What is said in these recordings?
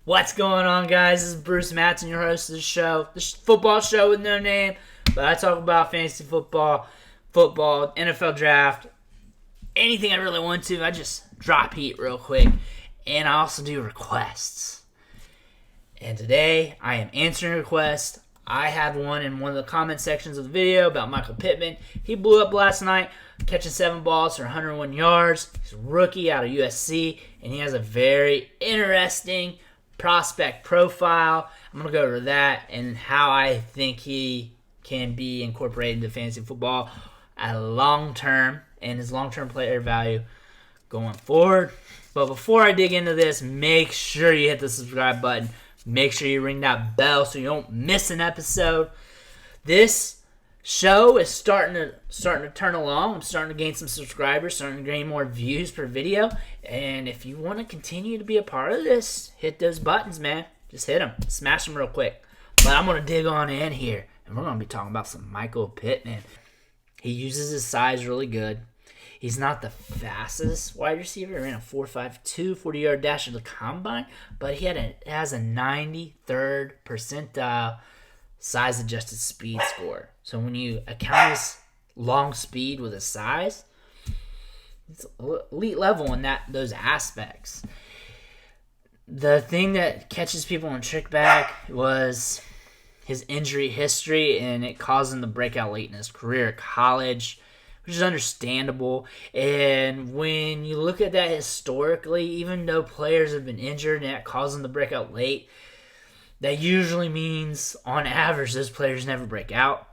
What's going on, guys? This is Bruce Matson, your host of the show. This football show with no name, but I talk about fantasy football, NFL draft, anything I really want to. I just drop heat real quick, and I also do requests. And today, I am answering a request. I had one in one of the comment sections of the video about Michael Pittman. He blew up last night, catching 7 balls for 101 yards. He's a rookie out of USC, and he has a very interesting prospect profile. I'm going to go over that and how I think he can be incorporated into fantasy football at long term and his long-term player value going forward. But before I dig into this, make sure you hit the subscribe button. Make sure you ring that bell so you don't miss an episode. This show is starting to turn along. I'm starting to gain some subscribers, starting to gain more views per video. And if you want to continue to be a part of this, hit those buttons, man. Just hit them. Smash them real quick. But I'm going to dig on in here, and we're going to be talking about some Michael Pittman. He uses his size really good. He's not the fastest wide receiver. He ran a 4.52 40-yard dash at the combine, but he has a 93rd percentile size-adjusted speed score. So when you account his long speed with his size, it's elite level in those aspects. The thing that catches people in trick bag was his injury history, and it caused him to break out late in his career at college, which is understandable. And when you look at that historically, even though players have been injured and that caused them to break out late, that usually means, on average, those players never break out.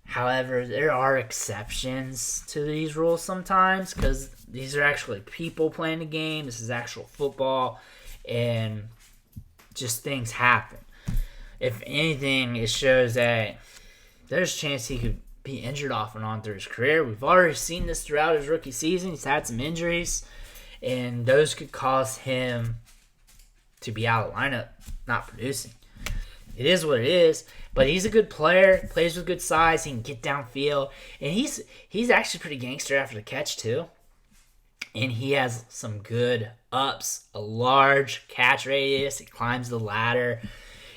However, there are exceptions to these rules sometimes because these are actually people playing the game. This is actual football, and just things happen. If anything, it shows that there's a chance he could be injured off and on through his career. We've already seen this throughout his rookie season. He's had some injuries, and those could cause him to be out of the lineup, not producing. It is what it is, but he's a good player, plays with good size, he can get downfield, and he's actually pretty gangster after the catch too. And he has some good ups, a large catch radius, he climbs the ladder.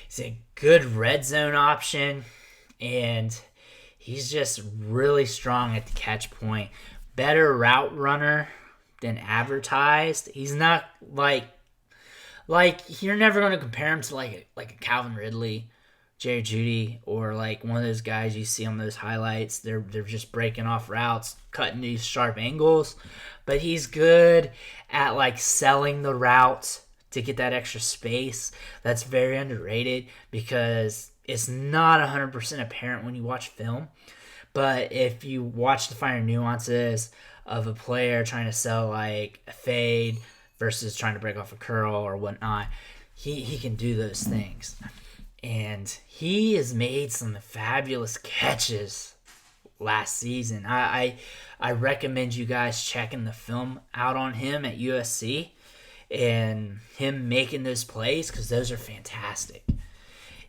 He's a good red zone option, and he's just really strong at the catch point. Better route runner than advertised. He's not like you're never going to compare him to like a Calvin Ridley, Jerry Jeudy, or like one of those guys you see on those highlights. They're just breaking off routes, cutting these sharp angles. But he's good at like selling the route to get that extra space. That's very underrated because it's not 100% apparent when you watch film. But if you watch the finer nuances of a player trying to sell like a fade versus trying to break off a curl or whatnot, he can do those things. And he has made some fabulous catches last season. I recommend you guys checking the film out on him at USC and him making those plays because those are fantastic.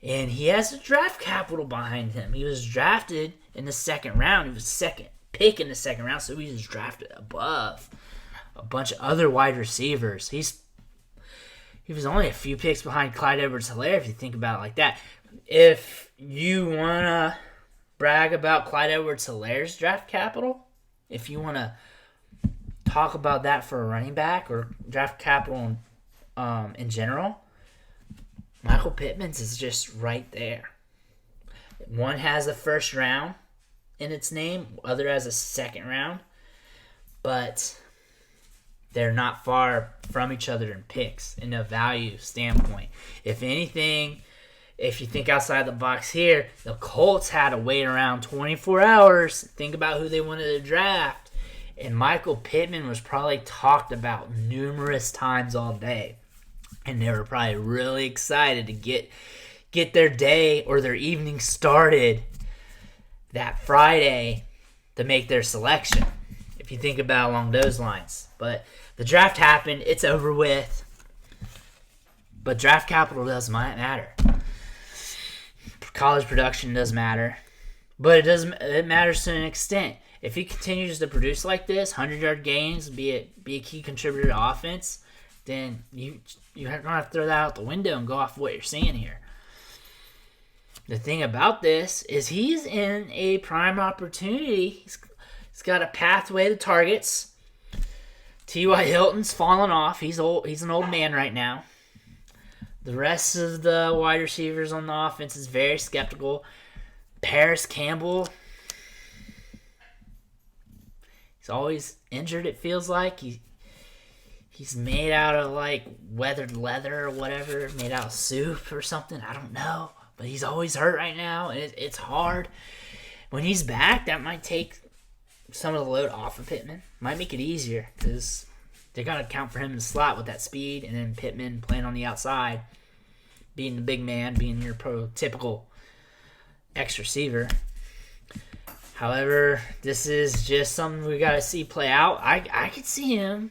And he has a draft capital behind him. He was drafted in the second round. He was second pick in the second round, so he was drafted above a bunch of other wide receivers. He was only a few picks behind Clyde Edwards-Helaire, if you think about it like that. If you want to brag about Clyde Edwards-Helaire's draft capital, if you want to talk about that for a running back or draft capital in general, Michael Pittman's is just right there. One has a first round in its name, other has a second round, but they're not far from each other in picks in a value standpoint. If anything, if you think outside the box here, the Colts had to wait around 24 hours, think about who they wanted to draft, and Michael Pittman was probably talked about numerous times all day. And they were probably really excited to get their day or their evening started that Friday to make their selection, if you think about along those lines. But the draft happened. It's over with. But draft capital does matter. College production does matter. But it matters to an extent. If he continues to produce like this, 100-yard gains, be a key contributor to offense, then you're going to have to throw that out the window and go off what you're seeing here. The thing about this is he's in a prime opportunity. He's got a pathway to targets. T.Y. Hilton's fallen off. He's old. He's an old man right now. The rest of the wide receivers on the offense is very skeptical. Paris Campbell, he's always injured, it feels like. He's made out of, like, weathered leather or whatever, made out of soup or something. I don't know. But he's always hurt right now, and it's hard. When he's back, that might take some of the load off of Pittman. Might make it easier, because they're going to account for him in the slot with that speed, and then Pittman playing on the outside, being the big man, being your prototypical X receiver. However, this is just something we got to see play out. I could see him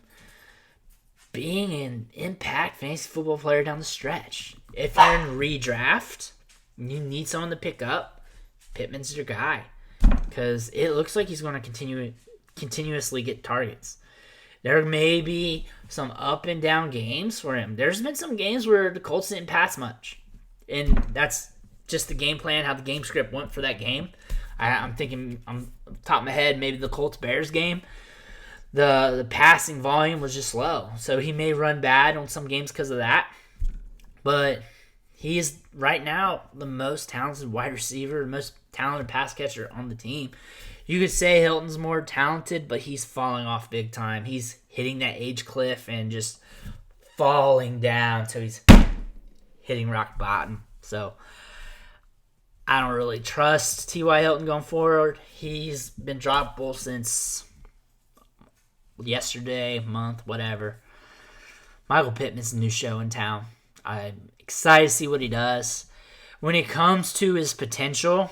being an impact fantasy football player down the stretch. If you're in redraft, you need someone to pick up, Pittman's your guy, because it looks like he's going to continuously get targets. There may be some up and down games for him. There's been some games where the Colts didn't pass much, and that's just the game plan, how the game script went for that game. I'm thinking, top of my head, maybe the Colts-Bears game. The passing volume was just low, so he may run bad on some games because of that. But he is right now the most talented wide receiver, the most talented pass catcher on the team. You could say Hilton's more talented, but he's falling off big time. He's hitting that age cliff and just falling down, so he's hitting rock bottom. So I don't really trust T.Y. Hilton going forward. He's been droppable since yesterday, month, whatever. Michael Pittman's a new show in town. I'm excited to see what he does. When it comes to his potential,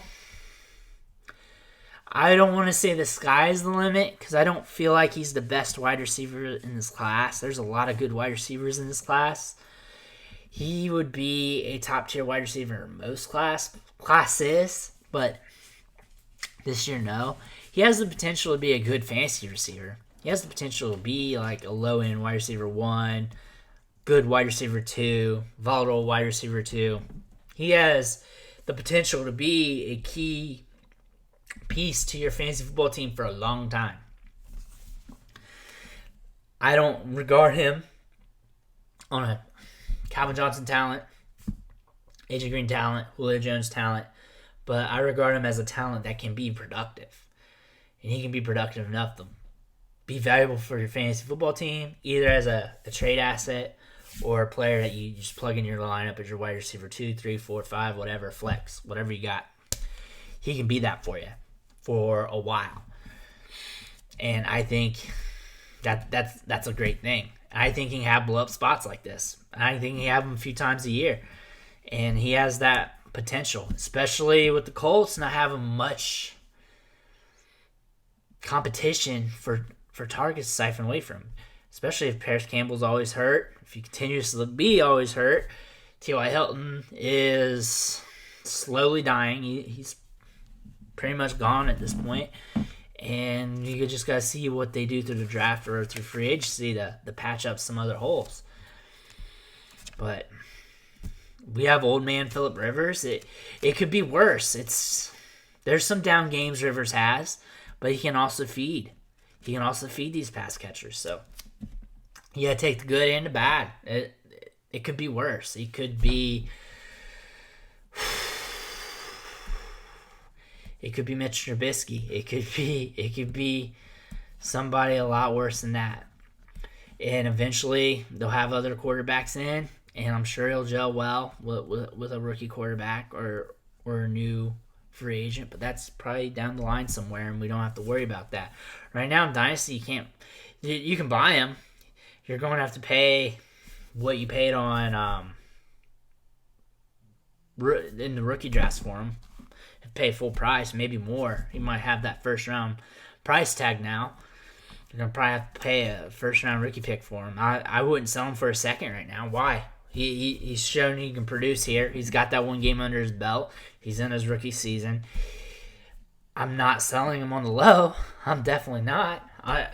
I don't want to say the sky's the limit because I don't feel like he's the best wide receiver in this class. There's a lot of good wide receivers in this class. He would be a top-tier wide receiver in most classes, but this year, no. He has the potential to be a good fantasy receiver. He has the potential to be like a low-end wide receiver 1, good wide receiver 2, volatile wide receiver 2. He has the potential to be a key piece to your fantasy football team for a long time. I don't regard him on a Calvin Johnson talent, AJ Green talent, Julio Jones talent, but I regard him as a talent that can be productive. And he can be productive enough to be valuable for your fantasy football team, either as a trade asset or a player that you just plug in your lineup as your wide receiver 2, 3, 4, 5, whatever, flex, whatever you got. He can be that for you for a while. And I think that's a great thing. I think he can have blow up spots like this. I think he can have them a few times a year. And he has that potential, especially with the Colts not having much competition for targets to siphon away from him. Especially if Paris Campbell's always hurt. If he continues to be always hurt. T.Y. Hilton is slowly dying. He's pretty much gone at this point. And you just got to see what they do through the draft or through free agency to patch up some other holes. But we have old man Phillip Rivers. It could be worse. There's some down games Rivers has, but he can also feed. He can also feed these pass catchers. So you got to take the good and the bad. It could be worse. It could be... It could be Mitch Trubisky. It could be somebody a lot worse than that. And eventually they'll have other quarterbacks in, and I'm sure he'll gel well with a rookie quarterback or a new free agent. But that's probably down the line somewhere, and we don't have to worry about that. Right now in Dynasty, you can buy him. You're going to have to pay what you paid on in the rookie drafts for him. Pay full price, maybe more. He might have that first round price tag now. You're going to probably have to pay a first round rookie pick for him. I wouldn't sell him for a second right now. Why? He's shown he can produce here. He's got that one game under his belt. He's in his rookie season. I'm not selling him on the low. I'm definitely not. I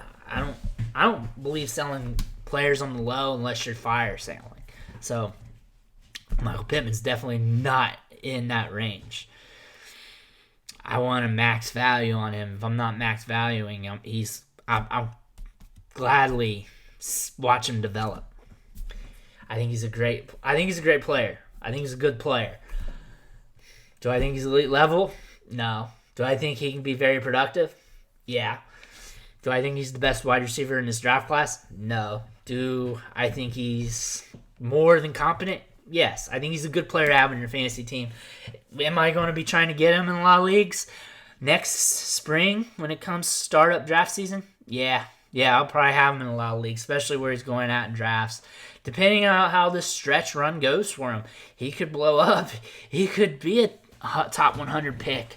don't believe selling players on the low unless you're fire sailing. So Michael Pittman's definitely not in that range. I want a max value on him. If I'm not max valuing him, I'll gladly watch him develop. I think he's a great player. I think he's a good player. Do I think he's elite level? No. Do I think he can be very productive? Yeah. Do I think he's the best wide receiver in this draft class? No. Do I think he's more than competent? Yes. I think he's a good player to have on your fantasy team. Am I going to be trying to get him in a lot of leagues next spring when it comes to startup draft season? Yeah. Yeah, I'll probably have him in a lot of leagues, especially where he's going out in drafts. Depending on how this stretch run goes for him, he could blow up. He could be a top 100 pick.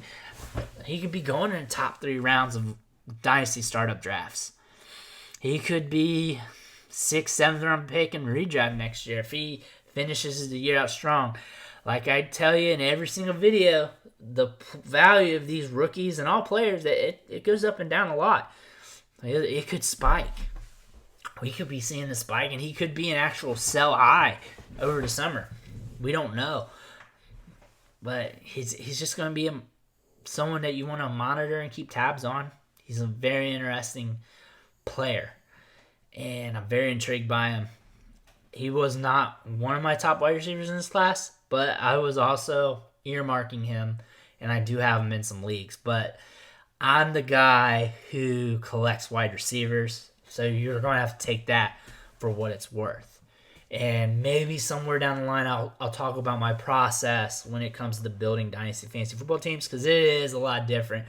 He could be going in the top 3 rounds of Dynasty startup drafts. He could be 6th, 7th round pick in redraft next year if he finishes the year out strong. Like I tell you in every single video, the value of these rookies and all players, it goes up and down a lot. It could spike. We could be seeing the spike, and he could be an actual sell high over the summer. We don't know. But he's just going to be someone that you want to monitor and keep tabs on. He's a very interesting player, and I'm very intrigued by him. He was not one of my top wide receivers in this class, but I was also earmarking him, and I do have him in some leagues. But I'm the guy who collects wide receivers, so you're going to have to take that for what it's worth. And maybe somewhere down the line, I'll talk about my process when it comes to building Dynasty fantasy football teams, because it is a lot different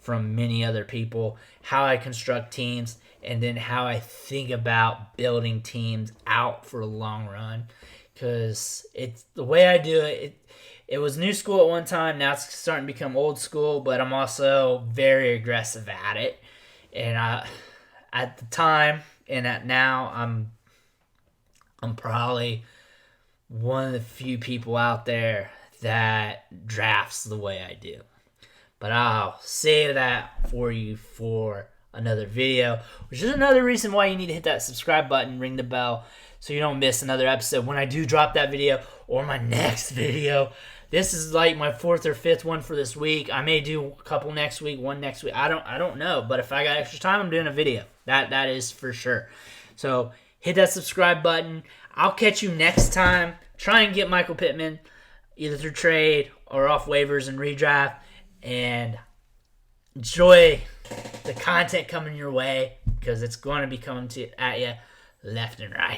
from many other people, how I construct teams, and then how I think about building teams out for a long run. Because it's the way I do it, it was new school at one time, now it's starting to become old school, but I'm also very aggressive at it. And at the time and at now, I'm probably one of the few people out there that drafts the way I do. But I'll save that for you for another video, which is another reason why you need to hit that subscribe button, ring the bell, so you don't miss another episode when I do drop that video or my next video. This is like my 4th or 5th one for this week. I may do a couple next week, one next week. I don't know, but if I got extra time, I'm doing a video. That is for sure. So hit that subscribe button. I'll catch you next time. Try and get Michael Pittman either through trade or off waivers and redraft. And enjoy the content coming your way, because it's going to be coming at you left and right.